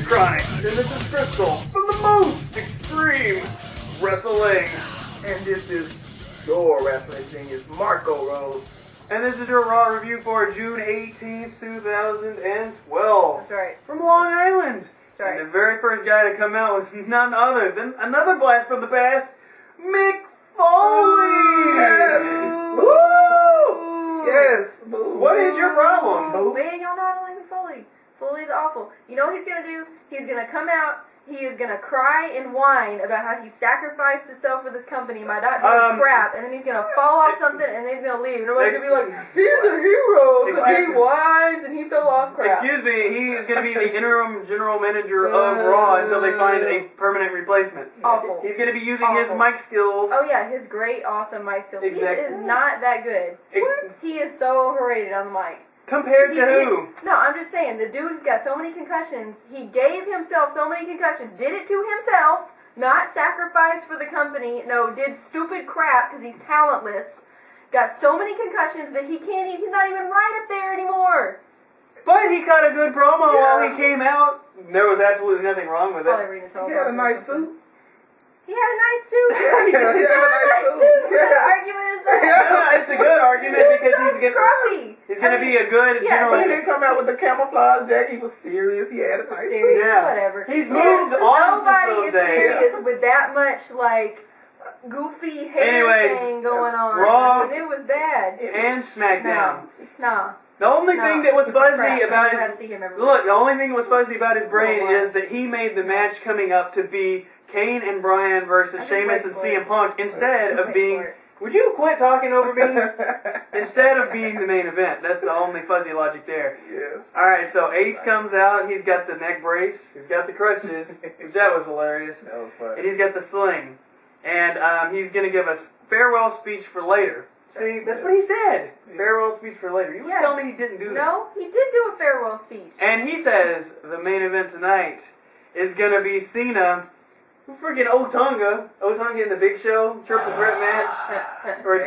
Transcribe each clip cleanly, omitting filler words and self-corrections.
Chronics, and this is Crystal from the most extreme wrestling. And this is your wrestling genius, Marco Rose. And this is your Raw review for June 18th, 2012. That's right. From Long Island. That's right. And the very first guy to come out was none other than another blast from the past, Mick Foley! Yes! Woo! Yes! Boo. What is your problem? Oh, man, y'all know I don't like Mick Foley. Foley's awful. You know what he's going to do? He's going to come out, he is going to cry and whine about how he sacrificed himself for this company by not doing crap, and then he's going to fall off something, and then he's going to leave. And everybody's going to be like, he's a hero, because he whines and he fell off crap. Excuse me, he is going to be the interim general manager of Raw until they find a permanent replacement. Awful. He's going to be using his mic skills. Oh yeah, his great, awesome mic skills. Exactly. He is not that good. He is so overrated on the mic. Compared to who? No, I'm just saying, the dude has got so many concussions. He gave himself so many concussions. Did it to himself, not sacrificed for the company. No, did stupid crap because he's talentless. Got so many concussions that he's not even right up there anymore. But he cut a good promo while he came out. There was absolutely nothing wrong with it. He had a nice suit. He had a nice suit. He had a nice suit. What argument is that? Yeah, it's a good argument because he's going to be a good general. He didn't come out with the camouflage jacket. He was serious. He had a nice suit. Yeah. Whatever. He's moved on since those days. Nobody is serious with that much, like, goofy hair thing going on. Raw it was bad. and SmackDown. No. The only thing that was fuzzy about his the only thing that was fuzzy about his brain is that he made the match coming up to be Kane and Bryan versus Sheamus and CM Punk instead of being. Would you quit talking over me? Instead of being the main event. That's the only fuzzy logic there. Yes. Alright, so Ace comes out. He's got the neck brace. He's got the crutches. Which that was hilarious. That was funny. And he's got the sling. And he's going to give a farewell speech for later. See, that's what he said. Farewell speech for later. You was telling me he didn't do that. No, he did do a farewell speech. And he says the main event tonight is going to be Cena, freaking Otunga in the Big Show, triple threat match, or a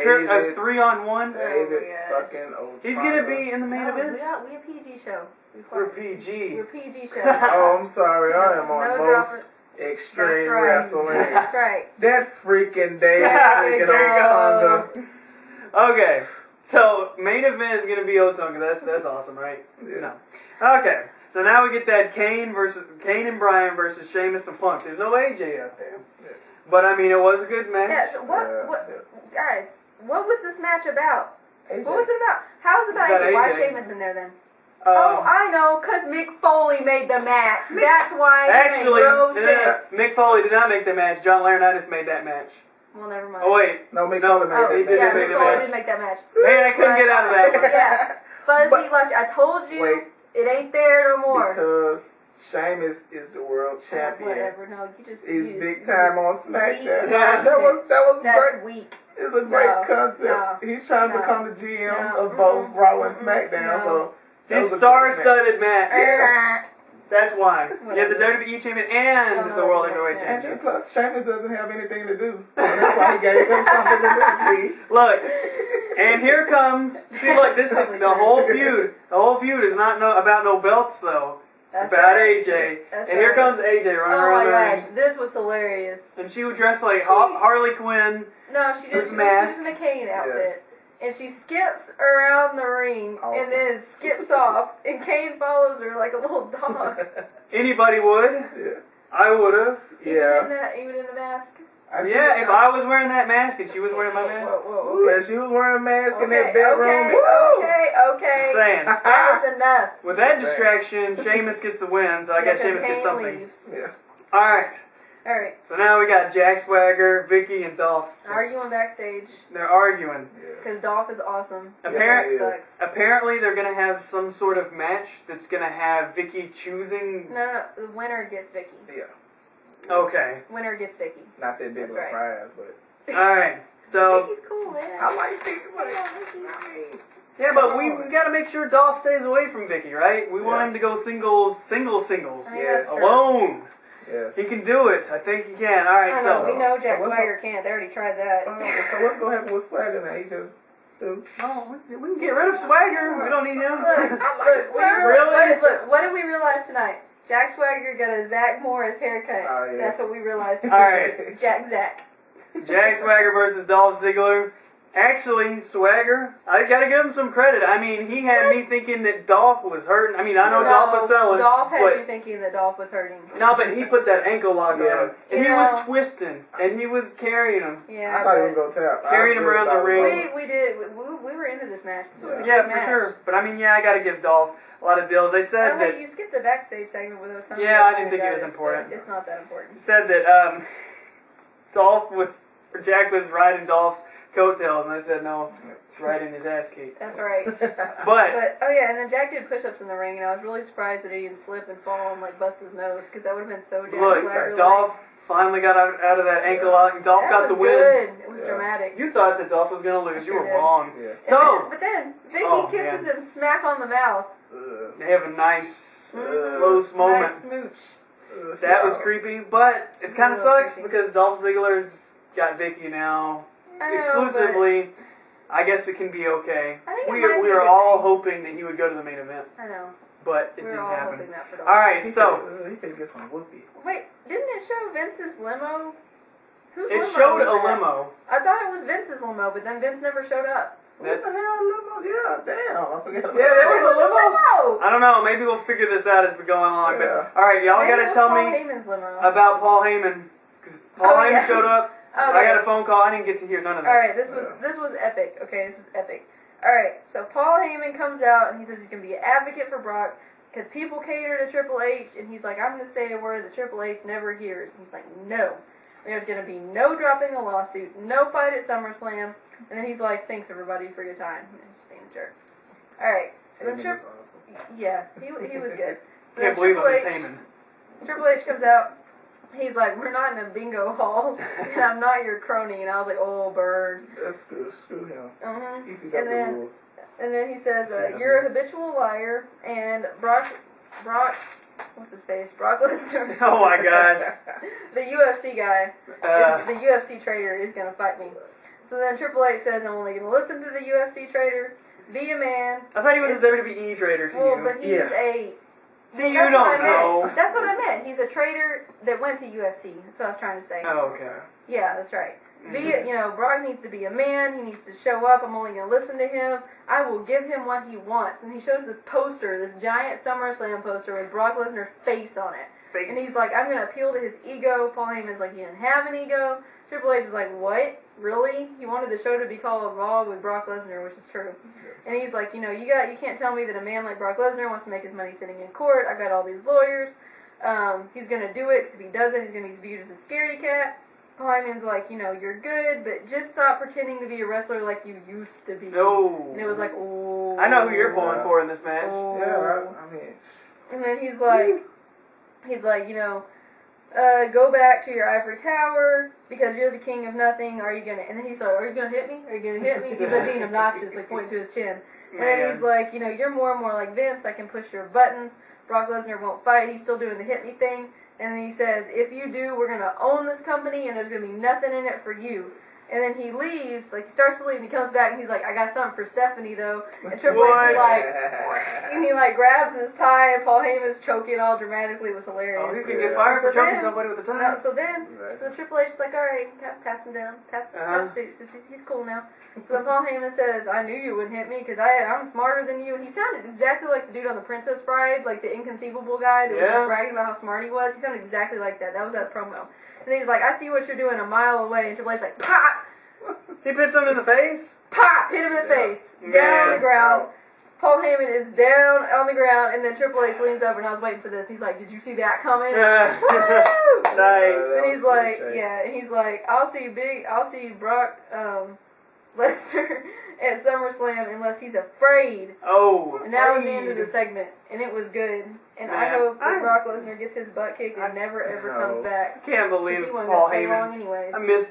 3-on-1. David fucking Otunga. He's going to be in the main event. We a PG show. We're PG. We're a PG show. Oh, I'm sorry. I am on most extreme wrestling. That's right. That freaking David freaking Otunga. Okay, so main event is going to be Otunga. That's awesome, right? Yeah. No. Okay, so now we get that Kane and Bryan versus Sheamus and Punk. There's no AJ out there. Yeah. But, I mean, it was a good match. Yeah, so guys, what was this match about? AJ. What was it about? How was it about AJ? Why is Sheamus in there then? Oh, I know, because Mick Foley made the match. That's why it made no sense. Mick Foley did not make the match. John Laurinaitis made that match. Well, never mind. Oh, wait. No, Mick Foley made that match. Mick Foley did make that match. Man, I couldn't get out of that one. Yeah. Fuzzy lunch. I told you, it ain't there no more. Because Sheamus is the world champion. Whatever, no, He's big time on SmackDown. Yeah. That was That's great. weak. It's a great concept. He's trying to become the GM of both Raw and SmackDown. So his star-studded match. That's why. You have the WWE champion and the World Heavyweight champion. And plus, Sheamus doesn't have anything to do. So that's why he gave him something to do. See? Look, and here comes. See, look, this is the whole feud. The whole feud is not about no belts, though. It's about AJ. And here comes AJ running around the ring. This was hilarious. And she would dress like Harley Quinn. No, she didn't. She was using a Kane outfit. And she skips around the ring and then skips off. And Kane follows her like a little dog. Anybody would. Yeah. I would have. Even in the mask. Yeah, if I was wearing that mask and she was wearing my mask. Yeah, she was wearing a mask in that bedroom. Okay. Just saying. That was enough. With that distraction, Sheamus gets the win, so I guess Sheamus gets something. Yeah. Alright. Alright. So now we got Jack Swagger, Vicky, and Dolph. Arguing backstage. They're arguing. Because Dolph is awesome. Apparently they're going to have some sort of match that's going to have Vicky choosing... No. The winner gets Vicky. Yeah. Okay. Winner gets Vicky. It's not that big of a prize, but... Alright. So... Vicky's cool, man. I like Vicky. Yeah, but we got to make sure Dolph stays away from Vicky, right? We want him to go singles. Yes. Alone. Yes. He can do it. I think he can. All right, we know Jack Swagger can't. They already tried that. So what's going to happen with Swagger now? He just... Oh, we can get rid of Swagger. We don't need him. Look, what did we realize tonight? Jack Swagger got a Zach Morris haircut. Oh, yeah. That's what we realized. Alright. Jack. Jack Swagger versus Dolph Ziggler. Actually, Swagger, I gotta give him some credit. I mean, he had me thinking that Dolph was hurting. I mean, I know Dolph was selling. Dolph had you thinking that Dolph was hurting. No, but he put that ankle lock on him. And he was twisting. And he was carrying him. Yeah. I thought he was going to tap. Carrying him around the ring. We did. We were into this match. This was a yeah, good for match. sure. But I mean, yeah, I gotta give Dolph a lot of deals. They said that. You skipped a backstage segment with Otunga. Yeah, I didn't think it was important. It's not that important. Said that Jack was riding Dolph's coattails, and I said no, it's riding his ass cake. That's right. But oh yeah, and then Jack did push-ups in the ring, and I was really surprised that he didn't slip and fall and like bust his nose, because that would have been so Jack Swagger. Dolph finally got out of that ankle lock, and Dolph got the win. Good. It was dramatic. You thought that Dolph was gonna lose. You were wrong. Yeah. So, but then Vicky kisses him smack on the mouth. They have a nice close moment. Nice smooch. That was creepy, but it kind of sucks because Dolph Ziggler's got Vicky now exclusively. I guess it can be okay. We were all hoping that he would go to the main event. I know. But it didn't happen. Alright, so he could get some whoopee. Wait, didn't it show Vince's limo? Whose it limo showed was a that? limo. I thought it was Vince's limo, but then Vince never showed up. What the hell, limo? Yeah, damn. I forgot about there was a limo. limo. I don't know. Maybe we'll figure this out as we go along. Yeah. But all right, y'all got to tell me about Paul Heyman because Paul Heyman showed up. Okay. I got a phone call. I didn't get to hear none of this. All right, this was epic. Okay, this was epic. All right, so Paul Heyman comes out and he says he's gonna be an advocate for Brock because people cater to Triple H, and he's like, I'm gonna say a word that Triple H never hears. And he's like, no, there's gonna be no dropping a lawsuit, no fight at SummerSlam. And then he's like, thanks everybody for your time. And just being a jerk. All right, so then yeah, he was good. So Can't believe I'm Miss Heyman. Triple H comes out. He's like, we're not in a bingo hall, and I'm not your crony. And I was like, oh, burn. That's screw him. And then he says, you're a habitual liar, and Brock, what's his face? Brock Lesnar. Oh my God. The UFC guy, the UFC trader is going to fight me. So then Triple H says, I'm only going to listen to the UFC trader, be a man. I thought he was a WWE trader to you. Well, but he's a... See, you don't know. That's what I meant. He's a trader that went to UFC. That's what I was trying to say. Oh, okay. Yeah, that's right. Brock needs to be a man. He needs to show up. I'm only going to listen to him. I will give him what he wants. And he shows this poster, this giant SummerSlam poster with Brock Lesnar's face on it. And he's like, I'm going to appeal to his ego. Paul Heyman's like, he didn't have an ego. Triple H is like, what? Really? He wanted the show to be called Raw with Brock Lesnar, which is true. And he's like, you can't tell me that a man like Brock Lesnar wants to make his money sitting in court. I got all these lawyers. He's going to do it, because if he doesn't, he's going to be viewed as a scaredy cat. Paul Heyman's like, you're good, but just stop pretending to be a wrestler like you used to be. No. And it was like, oh. I know who you're pulling for in this match. Oh. Yeah, I mean. And then he's like, go back to your ivory tower because you're the king of nothing. Are you gonna? And then he's like, are you gonna hit me? Are you gonna hit me? He's like being obnoxious, like pointing to his chin. And then he's like, you're more and more like Vince. I can push your buttons. Brock Lesnar won't fight. He's still doing the hit me thing. And then he says, if you do, we're gonna own this company, and there's gonna be nothing in it for you. And then he leaves, he starts to leave, and he comes back, and he's like, I got something for Stephanie, though. And Triple H is like, and he, grabs his tie, and Paul Heyman's choking all dramatically. It was hilarious. Oh, he could get fired for choking somebody with a tie. So Triple H is like, all right, pass him down. Pass suits. He's cool now. So then Paul Heyman says, I knew you wouldn't hit me, because I'm smarter than you. And he sounded exactly like the dude on The Princess Bride, like the inconceivable guy that was just bragging about how smart he was. He sounded exactly like that. That was that promo. And then he's like, I see what you're doing a mile away. And Triple H's like, pop! He hit someone in the face? Pop! Hit him in the face. Down on the ground. Paul Heyman is down on the ground, and then Triple H leans over, and I was waiting for this. He's like, did you see that coming? Woo! Nice. And he's like, and he's like, I'll see Brock Lesnar at SummerSlam unless he's afraid. Oh. And that was the end of the segment, and it was good. And I hope that Brock Lesnar gets his butt kicked and never ever comes back. I can't believe he Paul Heyman. I miss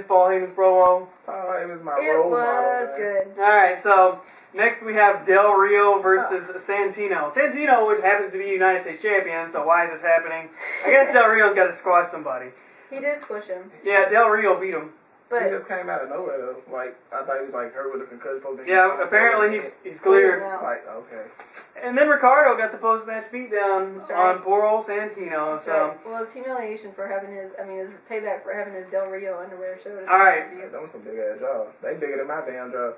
Paul Heyman's promo. Paul Heyman's my role model. It was good. Alright, so next we have Del Rio versus Santino. Santino, which happens to be United States champion, so why is this happening? I guess Del Rio's got to squash somebody. He did squish him. Yeah, Del Rio beat him. But he just came out of nowhere though. Like I thought he was like hurt with a concussion. Yeah, apparently he's cleared. Like okay. And then Ricardo got the post-match beatdown right. on poor old Santino. That's So right. Well, it's humiliation for having his payback for having his Del Rio underwear show. All right. That was some big ass job. They bigger than my damn job.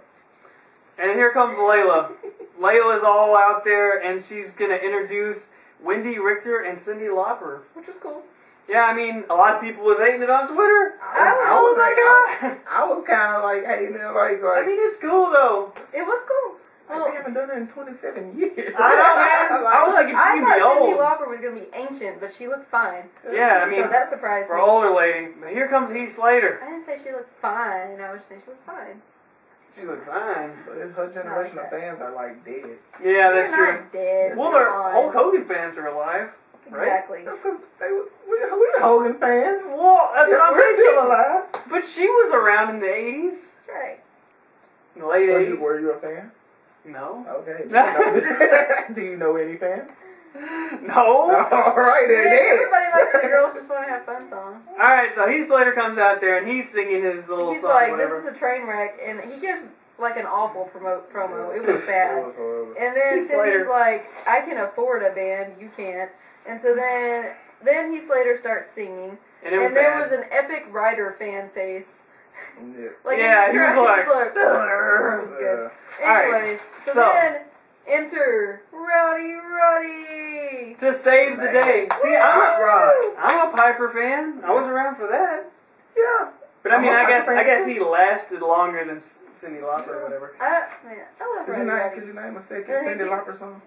And here comes Layla. Layla's all out there, and she's gonna introduce Wendy Richter and Cyndi Lauper. Which was cool. Yeah, I mean, a lot of people was hating it on Twitter. I was kind of like hating it, like. I mean, it's cool though. It was cool. Well, they haven't done it in 27 years. I know, man. I was thinking she could be old. Cyndi Lauper was gonna be ancient, but she looked fine. Yeah, I mean, so that surprised for me. an older lady. But here comes Heath Slater. I didn't say she looked fine. I was saying she looked fine. She looked fine. But her generation of fans are like dead. Yeah, that's They're true. not dead. Well, their Hulk Hogan fans are alive. Right? Exactly. That's because we're Hogan fans. Well, that's what I'm we're saying. Still alive. But she was around in the 80s. That's right. In the late 80s. Were you a fan? No. Okay. Do you know any fans? No. All right, then. Everybody likes the Girls Just Want to Have Fun song. All right, so Heath Slater comes out there and he's singing his little He's song. like, whatever. this is a train wreck, and he gives like an awful promo. It was bad. It was horrible. And then Heath Cindy's Slater. like, I can afford a band, you can't. And so then Heath Slater starts singing, and there was an epic Ryder fan face. Yeah. Like, yeah, he was like, it was good. Anyways, so then enter Roddy to save the day. See, I'm a Piper fan. I was around for that. Yeah. But I mean, I guess he lasted longer than Cyndi Lauper or whatever. I love Roddy. Could you name a second Cyndi Lauper song?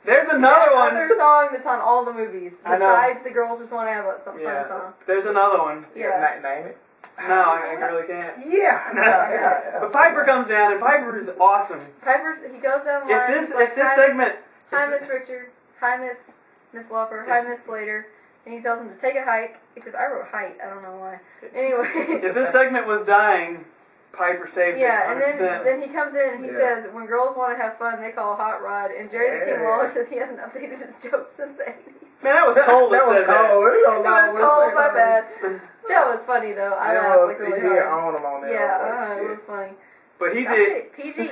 There's another one. Another song that's on all the movies I know. besides the Girls Just Want to Have a fun song. There's another one. Yeah. Name it. No, I really can't. Yeah. But Piper comes down, and Piper is awesome. He goes down the line. If this segment... Hi, Miss Richard. Hi, Miss Lauper. Hi, Miss Slater. And he tells him to take a hike. Except I wrote height. I don't know why. Anyway. If this segment was dying, Piper saved it. Yeah, and 100%. then he comes in and he says, when girls want to have fun, they call Hot Rod. And Jerry King Lawler says he hasn't updated his jokes since the 80s. Man, that was cold. That was cold. It was cold, my bad. That was funny, though. I laughed like really hard. On him on that. Yeah, it was funny. But he did. PG.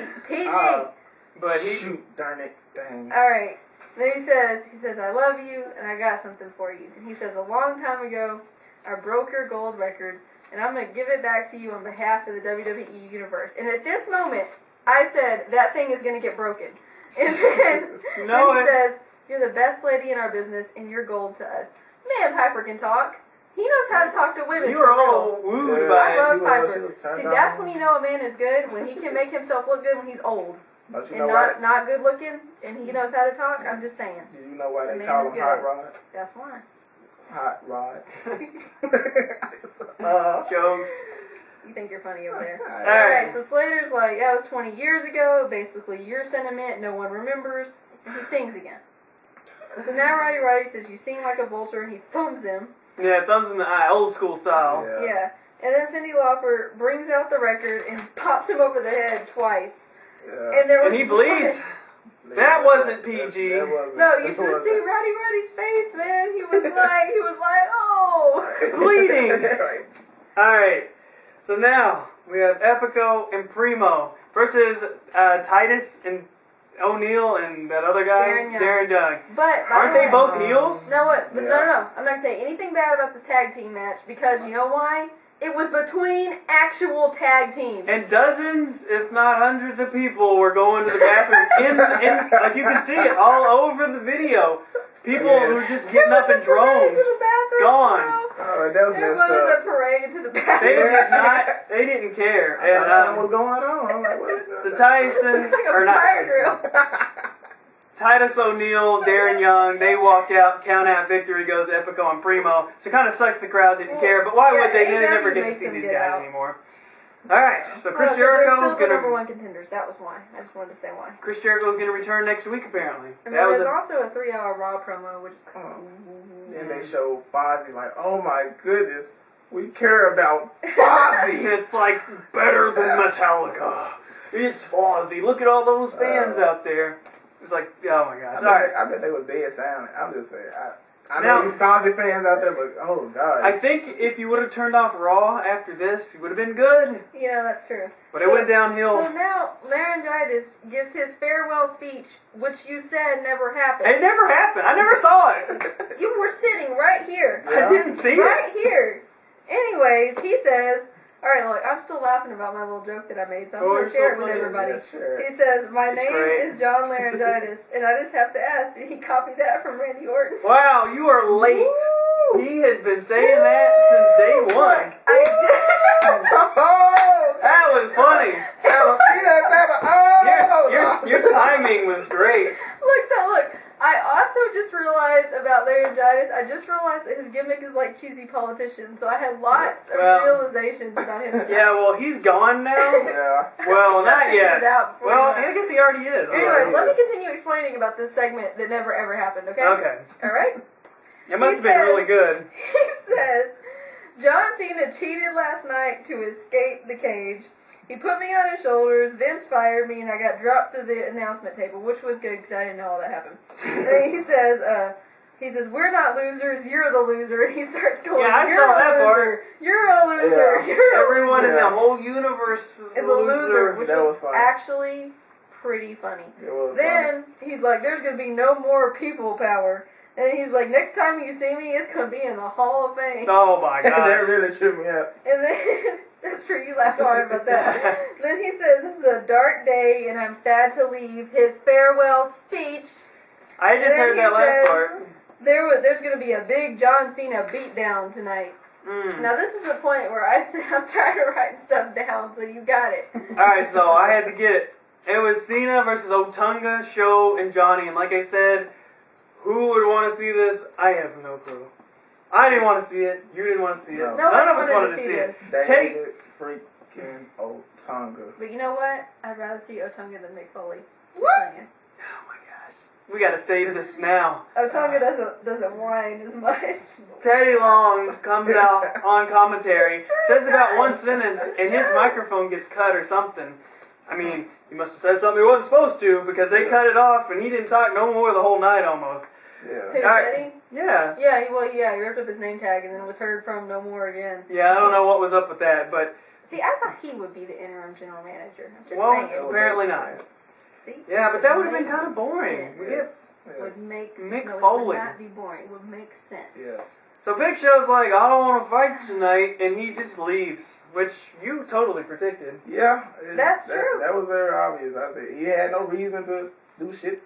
But he... Shoot, darn it. Dang. Alright. Then he says, I love you, and I got something for you. And he says, a long time ago, I broke your gold record, and I'm going to give it back to you on behalf of the WWE Universe. And at this moment, I said, that thing is going to get broken. And then, he says, you're the best lady in our business, and you're gold to us. Man, Piper can talk. He knows how to talk to women. You were all wooed by it. I love Piper. See, that's when you know a man is good, when he can make himself look good when he's old. And not good looking, and he knows how to talk. I'm just saying. Do you know why they call him Hot Rod? That's why. Hot Rod. Jokes. You think you're funny over there. Alright, so Slater's like, that was 20 years ago. Basically, your sentiment, no one remembers. And he sings again. So now Roddy says, you sing like a vulture, and he thumbs him. Yeah, thumbs in the eye, old school style. Yeah. And then Cyndi Lauper brings out the record and pops him over the head twice. Yeah. And he bleeds. That wasn't PG. No, you should see Roddy's face, man. He was like, oh. Bleeding. Alright, so now we have Epico and Primo versus Titus and O'Neil and that other guy, Darren Young. But aren't they both heels? No, what? But no. I'm not gonna say anything bad about this tag team match because you know why? It was between actual tag teams. And dozens, if not hundreds of people were going to the bathroom. in like you can see it all over the video. People who were just getting up in drones. Gone. Oh, that was messed up. There was a parade to the bathroom. They didn't care. And something was going on. I'm like, what? So Tyson, or not Tyson. Titus O'Neil, Darren Young, they walk out, count out, victory goes Epico and Primo. So it kind of sucks the crowd didn't care, but why would they? They never get to see these guys anymore. Alright, so Chris Jericho's going to... number one contenders, that was why. I just wanted to say why. Chris Jericho's going to return next week, apparently. And there's also a 3-hour Raw promo, which is like... And they show Fozzy like, oh my goodness, we care about Fozzy. It's like better than Metallica. It's Fozzy. Look at all those fans out there. It's like, oh my gosh. I bet they was dead silent. I'm just saying. I know you Fonzie fans out there, but oh god. I think if you would have turned off Raw after this, it would have been good. You know, that's true. But it went downhill. So now, Laurinaitis gives his farewell speech, which you said never happened. It never happened. I never saw it. You were sitting right here. Yeah. I didn't see right it. Here. Anyways, he says, alright, look, I'm still laughing about my little joke that I made, so I'm going to share it with everybody. Yeah, sure. He says, my It's name great. is John Laurinaitis, and I just have to ask, did he copy that from Randy Orton? Wow, you are late. Woo! He has been saying that since day one. That was funny. Your timing was great. Look. I also just realized about Laurinaitis, I just realized that his gimmick is like cheesy politician, so I had lots of realizations about him. Yeah, well, he's gone now. Yeah. Well, not yet. Well, I I guess he already is. Anyways, let me continue explaining about this segment that never ever happened, okay? Okay. Alright? It must have been really good. He says, John Cena cheated last night to escape the cage. He put me on his shoulders, Vince fired me, and I got dropped through the announcement table, which was good because I didn't know all that happened. And then he says, we're not losers, you're the loser. And he starts going, Yeah, I you're saw a that loser, part. You're a loser. Yeah. You're a Everyone loser. in the whole universe is a loser, which That was was funny. actually pretty funny. It was Then he's like, there's going to be no more people power. And he's like, next time you see me, it's going to be in the Hall of Fame. Oh my funny. god. That really tripped me out. And then, that's true, you laughed hard about that. Then he says, this is a dark day and I'm sad to leave. His farewell speech. I just heard that last part. There's going to be a big John Cena beatdown tonight. Now this is the point where I say I'm tired of writing stuff down, so you got it. Alright, so I had to get it. It was Cena versus Otunga, Show, and Johnny. And like I said, who would want to see this? I have no clue. I didn't want to see it. You didn't want to see it. No. None of us wanted to see it. David freaking Otunga. But you know what? I'd rather see Otunga than Mick Foley. What? Oh my gosh. We gotta save this now. Otunga doesn't whine as much. Teddy Long comes out on commentary, says about one sentence, and his microphone gets cut or something. I mean, he must have said something he wasn't supposed to because they cut it off and he didn't talk no more the whole night almost. Yeah. Who, Teddy? Yeah. Yeah, he ripped up his name tag and then was heard from no more again. Yeah, I don't know what was up with that, but... See, I thought he would be the interim general manager. I'm just Well, saying. apparently not. See? Yeah, but that would have been kind of boring. Yes. Would make Mick no, Foley. It would not be boring. It would make sense. Yes. So Big Show's like, I don't want to fight tonight, and he just leaves, which you totally predicted. Yeah. That's true. That was very obvious. I said, he had no reason to do shit.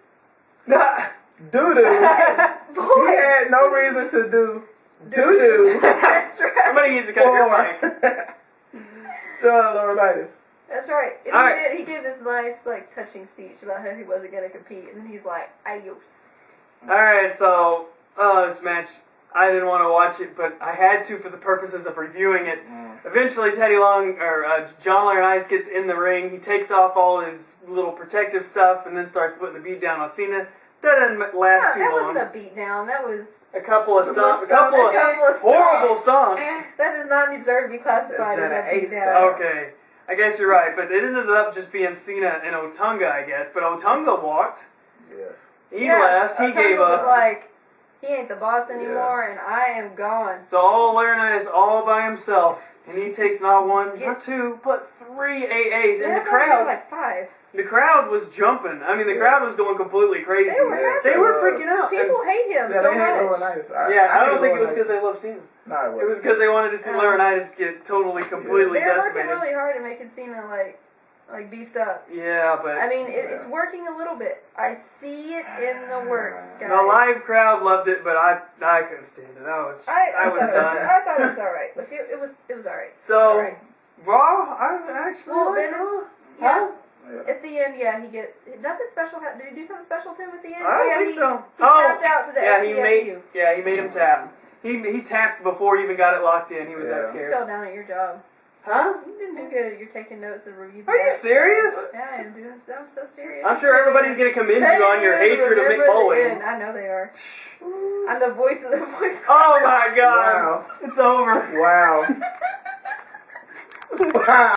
Doo-doo. He had no reason to do doo-doo. That's right. Somebody needs to cut your mic. John Laurinaitis. That's right. And he gave this nice, like, touching speech about how he wasn't going to compete, and then he's like, adios. Alright, so, this match, I didn't want to watch it, but I had to for the purposes of reviewing it. Eventually, John Laurinaitis gets in the ring. He takes off all his little protective stuff and then starts putting the beat down on Cena. That didn't last too long. That wasn't a beatdown. That was a couple of stomps. A couple of horrible stomps. That does not deserve to be classified as a beatdown. Okay. I guess you're right, but it ended up just being Cena and Otunga, I guess. But Otunga walked. Yes. He left. He Otunga gave up. Was like, he ain't the boss anymore, and I am gone. So all Laurinaitis all by himself, and he takes not one, not two, but 3 AAs. And the crowd, like 5. The crowd was jumping. I mean, the crowd was going completely crazy. They were freaking out. People hate him so much. I don't think it was because they love Cena. No, it was because they wanted to see Laurinaitis get totally, completely They're decimated. working really hard at making Cena like beefed up. Yeah, but I mean, it's working a little bit. I see it in the works, guys. The live crowd loved it, but I couldn't stand it. I was done. I thought it was all right. Like it was all right. So Raw, I actually liked Raw. Yeah. At the end, he gets nothing special. Did he do something special to him at the end? I don't think so. He tapped out to the SCFU. He made him tap. He tapped before he even got it locked in. He was that scared. You fell down at your job. Huh? You didn't do good. You're taking notes and reviewing. Are you serious? Yeah, I am doing. I'm so serious. I'm sure everybody's gonna commend you on your hatred of Mick Foley. I know they are. I'm the voice of the voice. Oh my God! Wow. It's over. Wow. Wow.